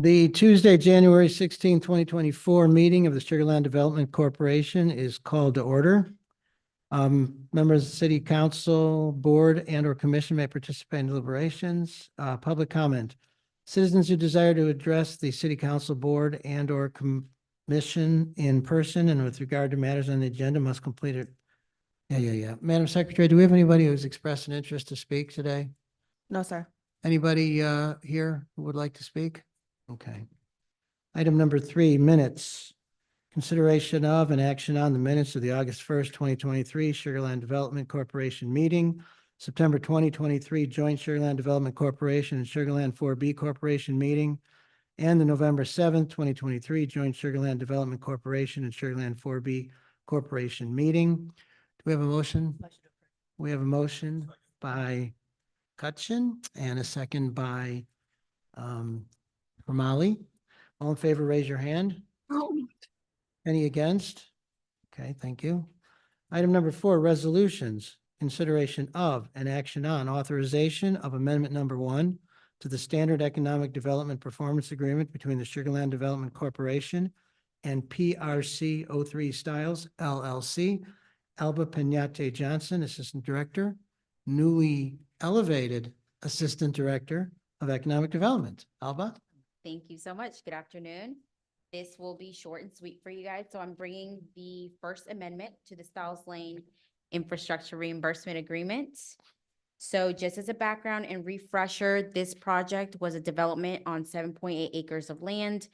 The Tuesday, January 16, 2024 meeting of the Sugar Land Development Corporation is called to order. Members of the City Council, Board, and/or Commission may participate in deliberations. Public comment. Citizens who desire to address the City Council, Board, and/or Commission in person and with regard to matters on the agenda must complete it. Yeah. Madam Secretary, do we have anybody who's expressed an interest to speak today? No, sir. Anybody here who would like to speak? Okay. Item number 3, minutes. Consideration of and action on the minutes of the August 1st, 2023 Sugar Land Development Corporation meeting, September 2023 Joint Sugar Land Development Corporation and Sugar Land 4B Corporation meeting, and the November 7th, 2023 Joint Sugar Land Development Corporation and Sugar Land 4B Corporation meeting. Do we have a motion? We have a motion by Cutchin and a second by Romali. All in favor, raise your hand. Any against? Okay, thank you. Item number 4, resolutions. Consideration of and action on authorization of amendment number 1 to the Standard Economic Development Performance Agreement between the Sugar Land Development Corporation and PRC 03 Styles LLC. Alba Pinate Johnson, Assistant Director, newly elevated Assistant Director of Economic Development. Alba? Thank you so much. Good afternoon. This will be short and sweet for you guys. So I'm bringing the first amendment to the Stiles Lane Infrastructure Reimbursement Agreement. So just as a background and refresher, this project was a development on 7.8 acres of land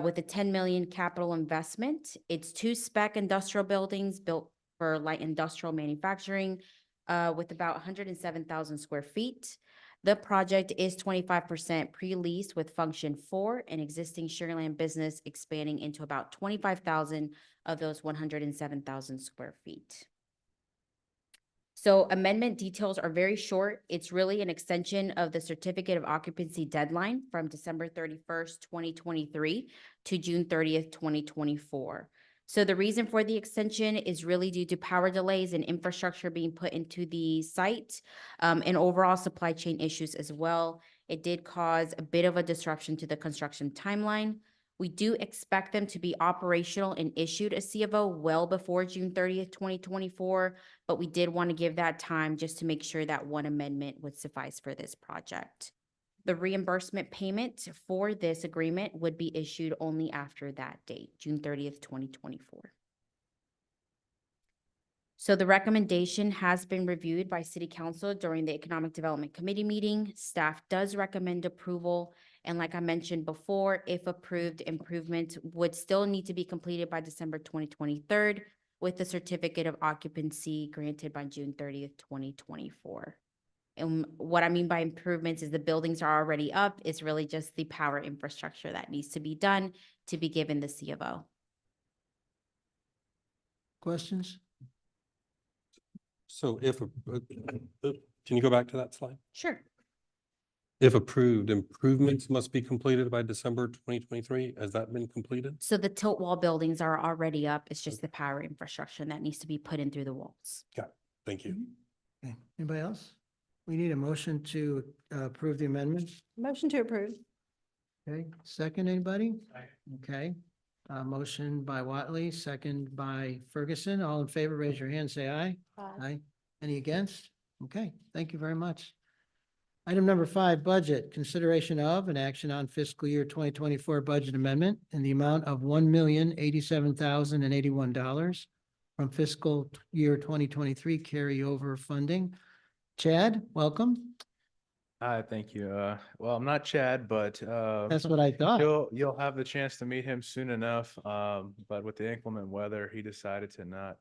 with a 10 million capital investment. It's 2 spec industrial buildings built for light industrial manufacturing with about 107,000 square feet. The project is 25% pre-leased with function 4, an existing Sugar Land business expanding into about 25,000 of those 107,000 square feet. So amendment details are very short. It's really an extension of the certificate of occupancy deadline from December 31st, 2023 to June 30th, 2024. So the reason for the extension is really due to power delays and infrastructure being put into the site and overall supply chain issues as well. It did cause a bit of a disruption to the construction timeline. We do expect them to be operational and issued a C of O well before June 30th, 2024, but we did want to give that time just to make sure that one amendment would suffice for this project. The reimbursement payment for this agreement would be issued only after that date, June 30th, 2024. So the recommendation has been reviewed by City Council during the Economic Development Committee meeting. Staff does recommend approval. And like I mentioned before, if approved, improvements would still need to be completed by December 2023 with the certificate of occupancy granted by June 30th, 2024. And what I mean by improvements is the buildings are already up. It's really just the power infrastructure that needs to be done to be given the C of O. Questions? So if, can you go back to that slide? Sure. If approved, improvements must be completed by December 2023. Has that been completed? So the tilt wall buildings are already up. It's just the power infrastructure that needs to be put in through the walls. Thank you. Okay. Anybody else? We need a motion to approve the amendment. Motion to approve. Okay, second, anybody? Okay. Motion by Watley, second by Ferguson. All in favor, raise your hand, say aye. Aye. Any against? Okay, thank you very much. Item number 5, budget. Consideration of and action on fiscal year 2024 budget amendment in the amount of $1,087,081 from fiscal year 2023 carryover funding. Chad, welcome. Hi, thank you. Well, I'm not Chad, but That's what I thought. you'll have the chance to meet him soon enough. But with the inclement weather, he decided to not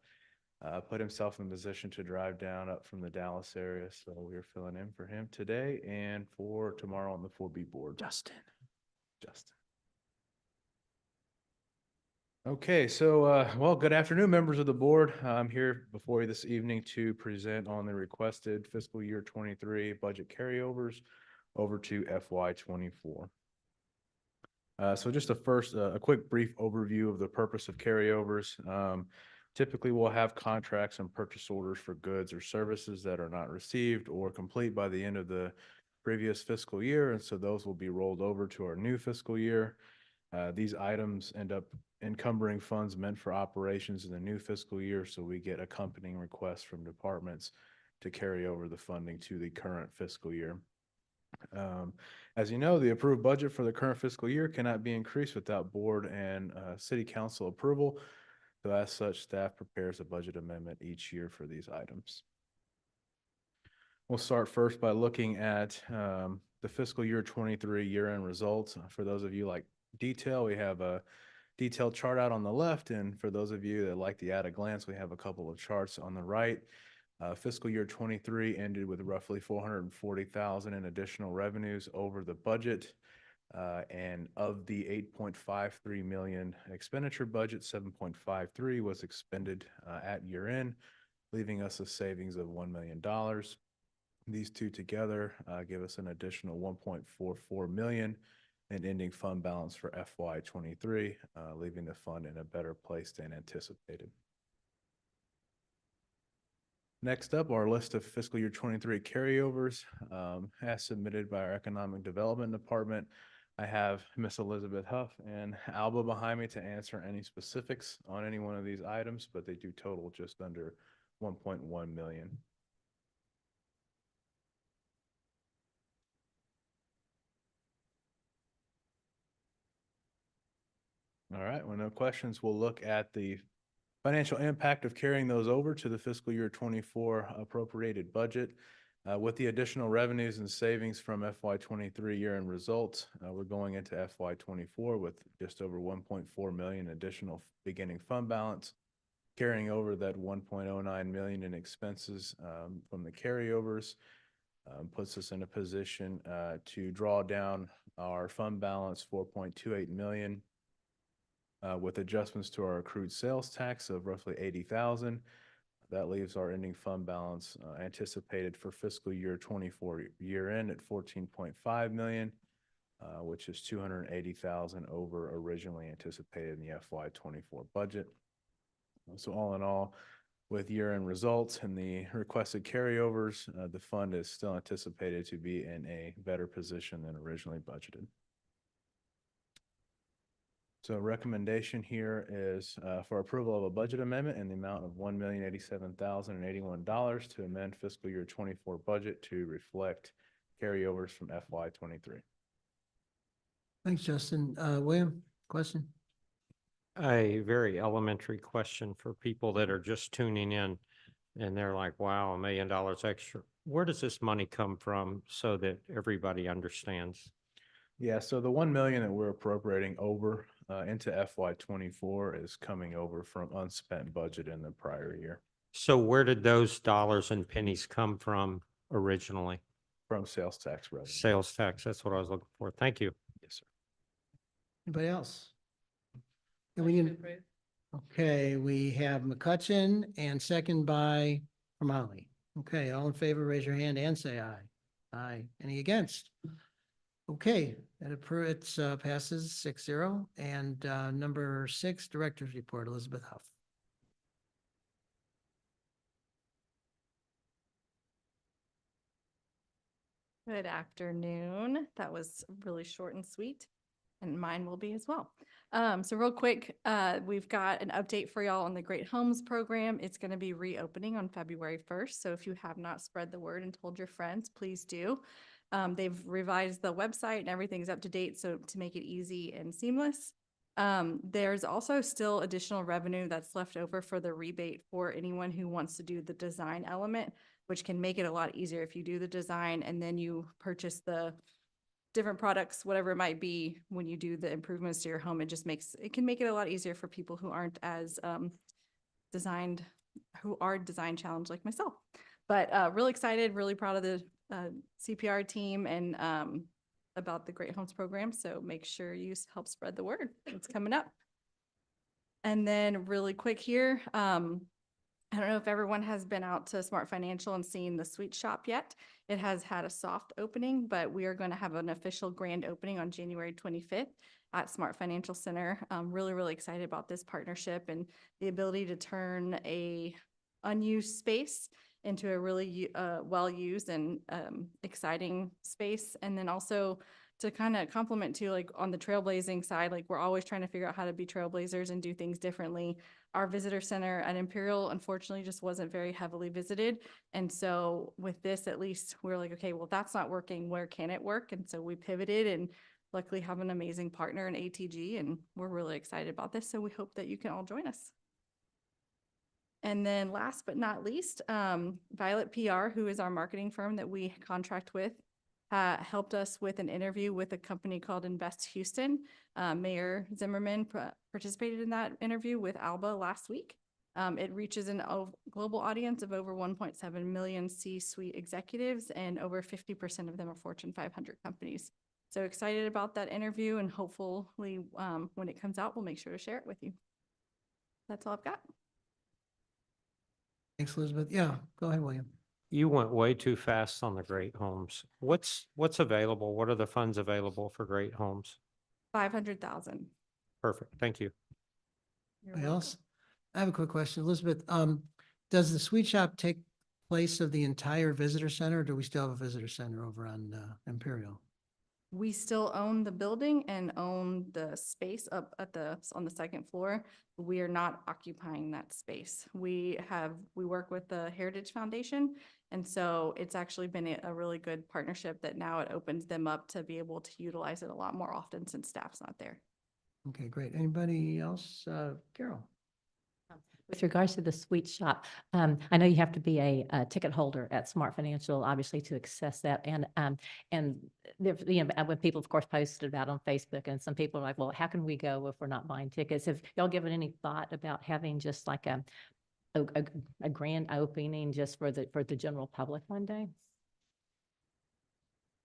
put himself in position to drive down up from the Dallas area. So we're filling in for him today and for tomorrow on the 4B board. Justin. Okay, so, well, good afternoon, members of the board. I'm here before you this evening to present on the requested fiscal year 23 budget carryovers over to FY 24. So just a quick brief overview of the purpose of carryovers. Typically, we'll have contracts and purchase orders for goods or services that are not received or complete by the end of the previous fiscal year, and so those will be rolled over to our new fiscal year. These items end up encumbering funds meant for operations in the new fiscal year, so we get accompanying requests from departments to carry over the funding to the current fiscal year. As you know, the approved budget for the current fiscal year cannot be increased without board and city council approval. So as such, staff prepares a budget amendment each year for these items. We'll start first by looking at the fiscal year 23 year-end results. For those of you like detail, we have a detailed chart out on the left, and for those of you that like the at a glance, we have a couple of charts on the right. Fiscal year 23 ended with roughly 440,000 in additional revenues over the budget. And of the 8.53 million expenditure budget, 7.53 was expended at year end, leaving us a savings of $1 million. These two together give us an additional 1.44 million in ending fund balance for FY 23, leaving the fund in a better place than anticipated. Next up, our list of fiscal year 23 carryovers, as submitted by our Economic Development Department. I have Miss Elizabeth Huff and Alba behind me to answer any specifics on any one of these items, but they do total just under 1.1 million. All right, well, no questions. We'll look at the financial impact of carrying those over to the fiscal year 24 appropriated budget. With the additional revenues and savings from FY 23 year-end results, we're going into FY 24 with just over 1.4 million additional beginning fund balance, carrying over that 1.09 million in expenses from the carryovers. Puts us in a position to draw down our fund balance 4.28 million. With adjustments to our accrued sales tax of roughly 80,000, that leaves our ending fund balance anticipated for fiscal year 24 year end at 14.5 million, which is 280,000 over originally anticipated in the FY 24 budget. So all in all, with year end results and the requested carryovers, the fund is still anticipated to be in a better position than originally budgeted. So recommendation here is for approval of a budget amendment in the amount of $1,087,081 to amend fiscal year 24 budget to reflect carryovers from FY 23. Thanks, Justin. William, question? A very elementary question for people that are just tuning in and they're like, wow, $1 million extra. Where does this money come from so that everybody understands? Yeah, so the 1 million that we're appropriating over into FY 24 is coming over from unspent budget in the prior year. So where did those dollars and pennies come from originally? From sales tax revenue. Sales tax, that's what I was looking for. Thank you. Yes, sir. Anybody else? And we need, okay, we have McCutcheon and second by Romali. Okay, all in favor, raise your hand and say aye. Aye. Any against? Okay, it passes 6-0. And number 6, Director's Report, Elizabeth Huff. Good afternoon. That was really short and sweet, and mine will be as well. So real quick, we've got an update for y'all on the Great Homes program. It's going to be reopening on February 1st. So if you have not spread the word and told your friends, please do. They've revised the website and everything's up to date, so to make it easy and seamless. There's also still additional revenue that's left over for the rebate for anyone who wants to do the design element, which can make it a lot easier if you do the design and then you purchase the different products, whatever it might be, when you do the improvements to your home. It can make it a lot easier for people who aren't as design challenged like myself. But really excited, really proud of the CPR team and about the Great Homes program. So make sure you help spread the word. It's coming up. And then really quick here, I don't know if everyone has been out to Smart Financial and seen the sweet shop yet. It has had a soft opening, but we are going to have an official grand opening on January 25th at Smart Financial Center. I'm really, really excited about this partnership and the ability to turn a unused space into a really well-used and exciting space. And then also to kind of complement too, like on the trailblazing side, like we're always trying to figure out how to be trailblazers and do things differently. Our visitor center at Imperial unfortunately just wasn't very heavily visited. And so with this, at least we're like, okay, well, that's not working. Where can it work? And so we pivoted and luckily have an amazing partner in ATG, and we're really excited about this. So we hope that you can all join us. And then last but not least, Violet PR, who is our marketing firm that we contract with, helped us with an interview with a company called Invest Houston. Mayor Zimmerman participated in that interview with Alba last week. It reaches a global audience of over 1.7 million C-suite executives, and over 50% of them are Fortune 500 companies. So excited about that interview, and hopefully when it comes out, we'll make sure to share it with you. That's all I've got. Thanks, Elizabeth. Yeah, go ahead, William. You went way too fast on the Great Homes. What's available? What are the funds available for Great Homes? 500,000. Perfect. Thank you. You're Anybody welcome. else? I have a quick question. Elizabeth, does the sweet shop take place of the entire visitor center, or do we still have a visitor center over on Imperial? We still own the building and own the space up at on the second floor. We are not occupying that space. We work with the Heritage Foundation. And so it's actually been a really good partnership that now it opens them up to be able to utilize it a lot more often since staff's not there. Okay, great. Anybody else? Carol? With regards to the sweet shop, I know you have to be a ticket holder at Smart Financial, obviously, to access that. And there, when people, of course, posted about it on Facebook, and some people are like, well, how can we go if we're not buying tickets? Have y'all given any thought about having just like a grand opening just for the general public one day?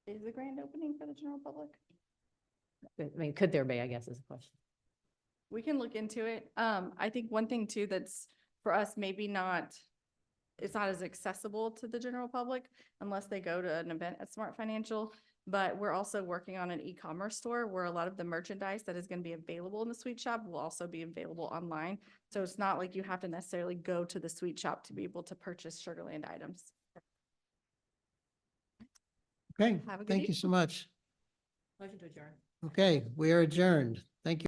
Is the grand opening for the general public? I mean, could there be, I guess, is the question. We can look into it. I think one thing too that's for us, maybe not, it's not as accessible to the general public unless they go to an event at Smart Financial. But we're also working on an e-commerce store where a lot of the merchandise that is going to be available in the sweet shop will also be available online. So it's not like you have to necessarily go to the sweet shop to be able to purchase Sugarland items. Okay, Have a good thank you so much. Motion to adjourn. Okay, we are adjourned. Thank you.